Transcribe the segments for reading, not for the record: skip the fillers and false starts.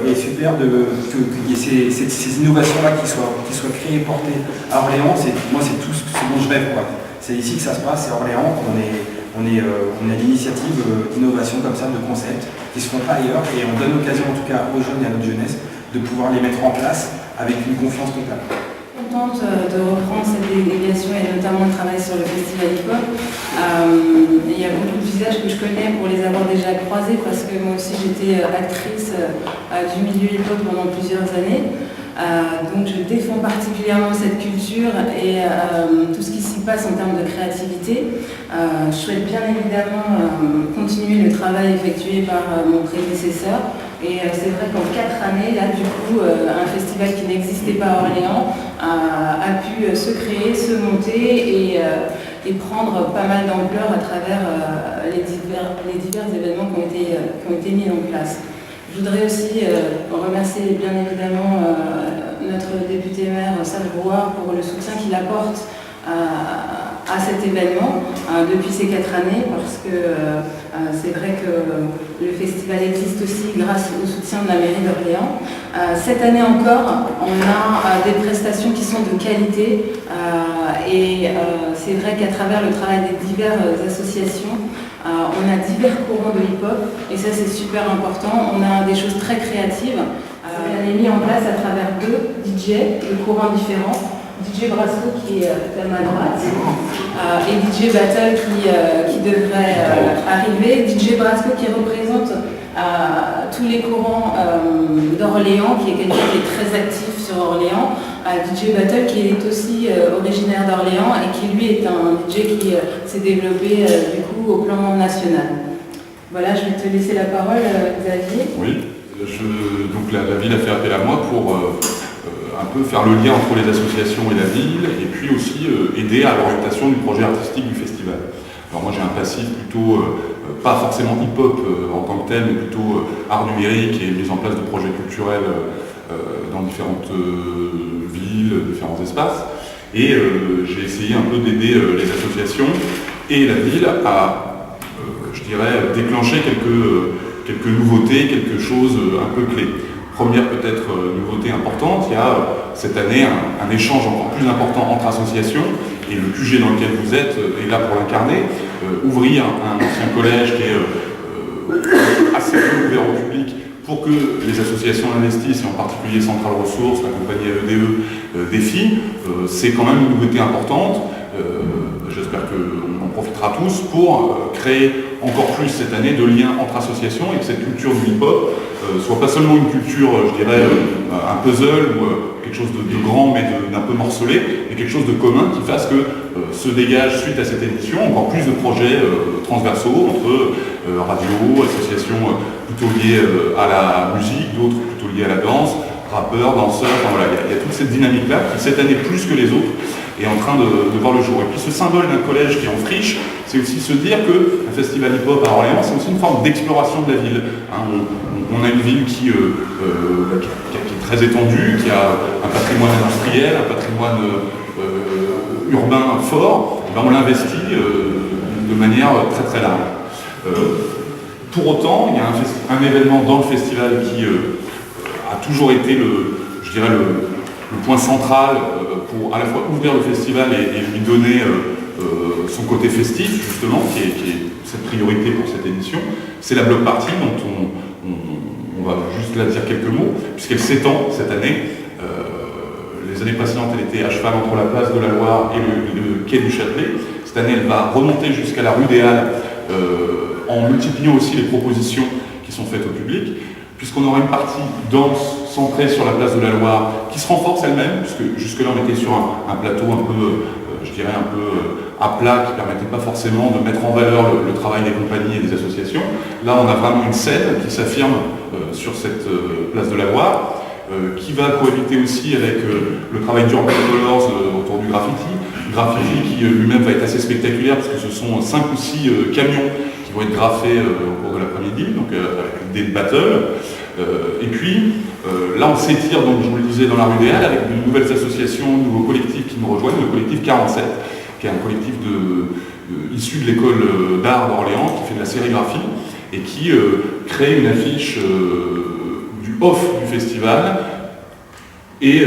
et super qu'il y ait ces innovations-là qui soient créées et portées à Orléans. Moi, c'est tout ce dont je rêve, quoi. C'est ici que ça se passe, c'est Orléans. On a l'initiative d'innovation comme ça, de concepts qui ne se font pas ailleurs, et on donne l'occasion en tout cas aux jeunes et à notre jeunesse de pouvoir les mettre en place avec une confiance totale. Contente de reprendre cette délégation et notamment le travail sur le festival hip-hop. Il y a beaucoup de visages que je connais pour les avoir déjà croisés parce que moi aussi j'étais actrice du milieu hip-hop pendant plusieurs années. Donc je défends particulièrement cette culture et tout ce qui s'y passe en termes de créativité. Je souhaite bien évidemment continuer le travail effectué par mon prédécesseur. Et c'est vrai qu'en 4 années, là du coup, un festival qui n'existait pas à Orléans a pu se créer, se monter et prendre pas mal d'ampleur à travers les divers événements qui ont été mis en place. Je voudrais aussi remercier bien évidemment notre député maire Serge Brouard pour le soutien qu'il apporte à cet événement depuis ces 4 années, parce que c'est vrai que le festival existe aussi grâce au soutien de la mairie d'Orléans. Cette année encore, on a des prestations qui sont de qualité et c'est vrai qu'à travers le travail des diverses associations, on a divers courants de hip-hop et ça c'est super important. On a des choses très créatives. On est mis en place à travers 2 DJ de courants différents. DJ Brasco qui est à ma droite et DJ Battle qui devrait arriver. DJ Brasco qui représente tous les courants d'Orléans, qui est quelqu'un qui est très actif sur Orléans. DJ Battle qui est aussi originaire d'Orléans et qui lui est un DJ qui s'est développé du coup au plan national. Voilà, je vais te laisser la parole, Xavier. Oui, donc la ville a fait appel à moi pour un peu faire le lien entre les associations et la ville, et puis aussi aider à l'orientation du projet artistique du festival. Alors moi j'ai un passif plutôt, pas forcément hip-hop en tant que tel, mais plutôt art numérique et mise en place de projets culturels dans différentes villes, différents espaces. Et j'ai essayé un peu d'aider les associations et la ville à, je dirais, déclencher quelques nouveautés, quelque chose un peu clé. Première peut-être nouveauté importante, il y a cette année un échange encore plus important entre associations, et le QG dans lequel vous êtes est là pour l'incarner. Ouvrir un ancien collège qui est assez peu ouvert au public pour que les associations investissent, et en particulier Centrale Ressources, la compagnie AEDE, Défi, c'est quand même une nouveauté importante. J'espère qu'on en profitera tous pour créer encore plus cette année de liens entre associations et que cette culture du hip-hop soit pas seulement une culture, je dirais, un puzzle ou quelque chose de grand mais d'un peu morcelé, mais quelque chose de commun qui fasse que se dégage suite à cette édition encore plus de projets transversaux entre radio, associations plutôt liées à la musique, d'autres plutôt liées à la danse, rappeurs, danseurs, enfin voilà, il y a toute cette dynamique-là qui cette année plus que les autres est en train de voir le jour. Et puis ce symbole d'un collège qui est en friche, c'est aussi se dire que le festival hip-hop à Orléans, c'est aussi une forme d'exploration de la ville. Hein, on a une ville qui est très étendue, qui a un patrimoine industriel, un patrimoine urbain fort, et ben on l'investit de manière très très large. Pour autant, il y a un événement dans le festival qui a toujours été je dirais le point central pour à la fois ouvrir le festival et lui donner son côté festif, justement, qui est cette priorité pour cette édition. C'est la block party dont on va juste là dire quelques mots, puisqu'elle s'étend cette année. Les années précédentes, elle était à cheval entre la place de la Loire et le quai du Châtelet. Cette année, elle va remonter jusqu'à la rue des Halles en multipliant aussi les propositions qui sont faites au public, puisqu'on aura une partie danse centrée sur la place de la Loire qui se renforce elle-même, puisque jusque-là on était sur un plateau un peu, je dirais un peu à plat, qui ne permettait pas forcément de mettre en valeur le travail des compagnies et des associations. Là on a vraiment une scène qui s'affirme sur cette place de la Loire, qui va cohabiter aussi avec le travail d'Urban Colors autour du graffiti. Le graffiti qui lui-même va être assez spectaculaire, parce que ce sont 5 ou 6 camions qui vont être graffés au cours de l'après-midi, donc avec des battles. Et puis, là on s'étire, donc je vous le disais, dans la rue des Halles, avec de nouvelles associations, de nouveaux collectifs qui nous rejoignent, le collectif 47, qui est un collectif issu de l'école d'art d'Orléans, qui fait de la sérigraphie, et qui crée une affiche off du festival et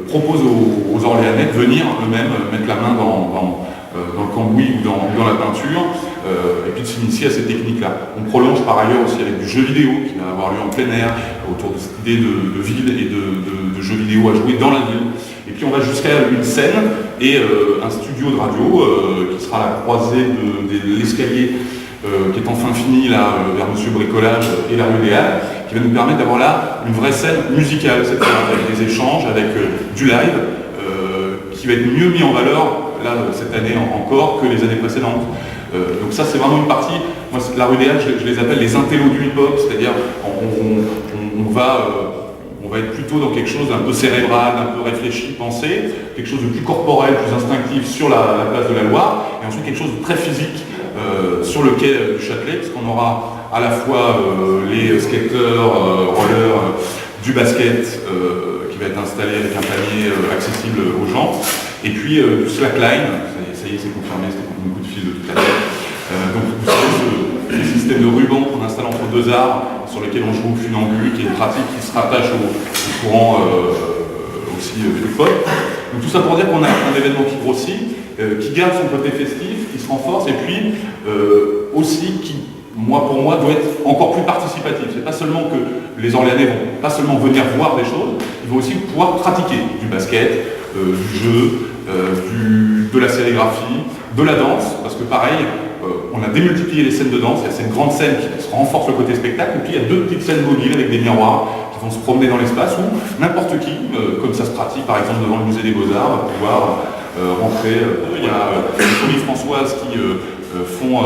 propose aux Orléanais de venir eux-mêmes mettre la main dans le cambouis ou dans la peinture, et puis de s'initier à ces techniques-là. On prolonge par ailleurs aussi avec du jeu vidéo qui va avoir lieu en plein air, autour de cette idée de ville et de jeux vidéo à jouer dans la ville. Et puis on va jusqu'à une scène et un studio de radio qui sera à la croisée de l'escalier qui est enfin fini là, vers Monsieur Bricolage et la rue des Halles, qui va nous permettre d'avoir là une vraie scène musicale, cette fois, avec des échanges, avec du live, qui va être mieux mis en valeur là, cette année encore que les années précédentes. Donc ça c'est vraiment une partie, moi la rue des Halles je les appelle les intellos du hip-hop, c'est-à-dire on va être plutôt dans quelque chose d'un peu cérébral, un peu réfléchi, pensé, quelque chose de plus corporel, plus instinctif sur la place de la Loire, et ensuite quelque chose de très physique sur le quai du Châtelet, parce qu'on aura à la fois les skateurs, rollers, du basket qui va être installé avec un panier accessible aux gens, et puis du slackline, ça y est c'est confirmé, c'était un coup de fil de tout à l'heure. Donc vous savez ce système de ruban qu'on installe entre deux arbres sur lequel on joue au funambule, qui est une pratique qui se rattache au courant aussi hip-hop. Donc tout ça pour dire qu'on a un événement qui grossit, qui garde son côté festif, qui se renforce, et puis aussi qui, pour moi, doit être encore plus participatif. C'est pas seulement que les Orléanais vont pas seulement venir voir des choses, ils vont aussi pouvoir pratiquer du basket, du jeu, de la sérigraphie, de la danse, parce que pareil, on a démultiplié les scènes de danse, il y a cette grande scène qui renforce le côté spectacle, et puis il y a deux petites scènes mobiles avec des miroirs qui vont se promener dans l'espace où n'importe qui, comme ça se pratique par exemple devant le musée des Beaux-Arts, va pouvoir rentrer. Il y a les Folies Françoises qui font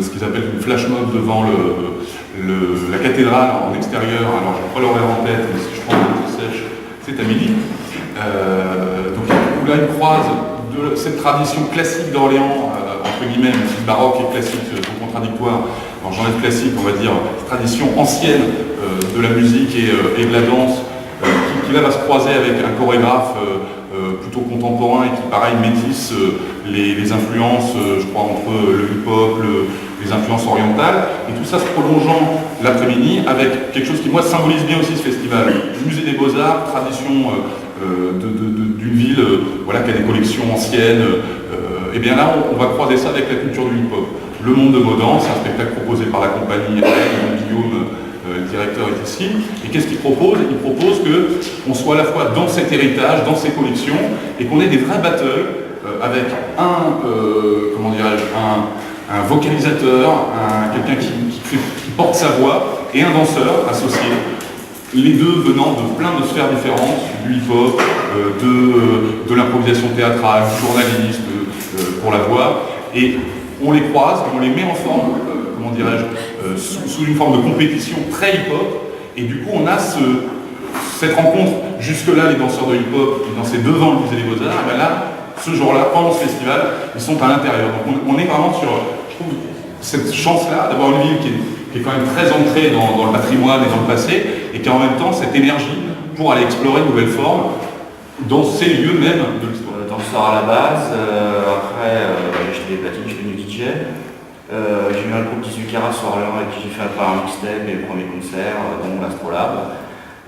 ce qu'ils appellent une flash mob devant la cathédrale en extérieur. Alors je n'ai pas l'horaire en tête, mais si je prends une sèche, c'est à midi. Donc là il croise de cette tradition classique d'Orléans, entre guillemets, même si baroque et classique sont contradictoires, alors j'enlève classique, on va dire, tradition ancienne de la musique et de la danse, qui là va se croiser avec un chorégraphe plutôt contemporain et qui pareil métisse les influences, je crois, entre le hip-hop, les influences orientales, et tout ça se prolongeant l'après-midi avec quelque chose qui moi symbolise bien aussi ce festival. Le musée des Beaux-Arts, tradition d'une ville voilà, qui a des collections anciennes, et bien là on va croiser ça avec la culture du hip-hop. Le Monde de Modan, c'est un spectacle proposé par la compagnie Guillaume, le directeur est ici, et qu'est-ce qu'il propose? Il propose qu'on soit à la fois dans cet héritage, dans ces collections, et qu'on ait des vrais battles avec comment dirais-je, un vocalisateur, quelqu'un qui porte sa voix, et un danseur associé. Les deux venant de plein de sphères différentes, du hip-hop, de l'improvisation théâtrale, du journalisme, pour la voix, et on les croise, on les met en forme, comment dirais-je, sous une forme de compétition très hip-hop, et du coup on a cette rencontre, jusque-là les danseurs de hip-hop qui dansaient devant le musée des Beaux-Arts, et bien là, ce jour-là, pendant ce festival, ils sont à l'intérieur. Donc on est vraiment sur, je trouve, cette chance-là d'avoir une ville qui est quand même très ancrée dans le patrimoine et dans le passé, et qui a en même temps cette énergie pour aller explorer de nouvelles formes dans ces lieux même de l'histoire. Danseur à la base, après j'ai acheté des platines, je suis devenu DJ. J'ai eu un groupe 18 carats sur Orléans avec qui j'ai fait un mixtape et le premier concert, dont l'Astrolabe.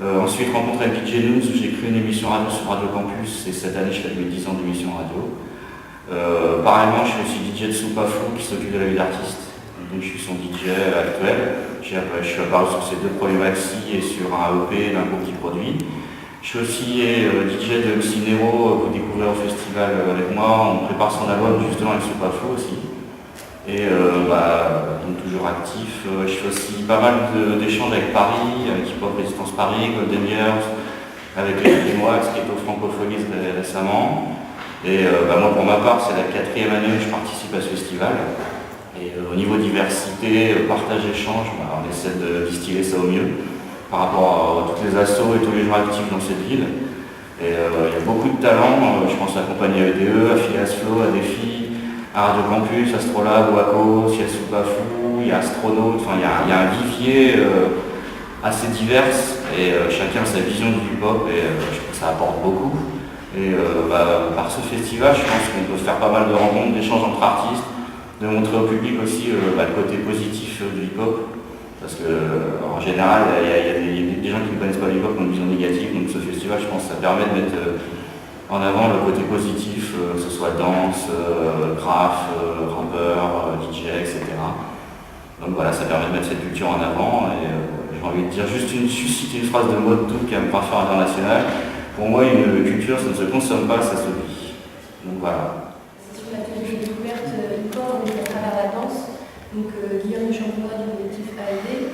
Ensuite, rencontré avec DJ News, où j'ai créé une émission radio sur Radio Campus, et cette année je fais mes 10 ans d'émission radio. Pareillement, je suis aussi DJ de Soupafou qui s'occupe de la vie d'artiste. Donc je suis son DJ actuel. Je suis apparu sur ses deux premiers maxi et sur un EP d'un groupe qui produit. Je suis aussi DJ de Cinéro, que vous découvrez au festival avec moi. On prépare son album justement avec Soupafou aussi. Et donc toujours actif. Je fais aussi pas mal d'échanges avec Paris, avec Hip Hop Résistance Paris, Golden Years, avec les Moax qui est au Francophonie récemment. Et moi pour ma part c'est la 4e année où je participe à ce festival. Et au niveau diversité, partage, échange, on essaie de distiller ça au mieux par rapport à toutes les assos et tous les gens actifs dans cette ville. Et il y a beaucoup de talents, je pense à la compagnie EDE, à Phileas Flow, à Défi, à Radio Campus, Astrolabe, Wacos, il y a Soupafou, il y a Astronaute, enfin il y a un vivier assez divers et chacun a sa vision du hip-hop et je trouve que ça apporte beaucoup. Et par ce festival, je pense qu'on peut faire pas mal de rencontres, d'échanges entre artistes, de montrer au public aussi le côté positif du hip-hop Parce que en général, il y a des gens qui ne connaissent pas l'hip-hop ont une vision négative, donc ce festival, je pense que ça permet de mettre en avant le côté positif, que ce soit danse, graphe, rappeur, DJ, etc. Donc voilà, ça permet de mettre cette culture en avant et j'ai envie de dire susciter une phrase de mode doux qui a un parfum international. Pour moi, une culture, ça ne se consomme pas, ça se vit. Donc voilà. C'est une atelier de découverte hip-hop à travers la danse. Donc Guillaume Champois du collectif AED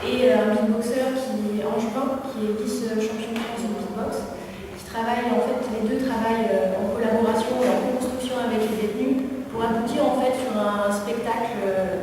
et un beatboxer qui est Angevin, qui est vice-champion de France de beatbox, qui travaille, en fait, les deux travaillent en collaboration et en co-construction avec les détenus pour aboutir en fait sur un spectacle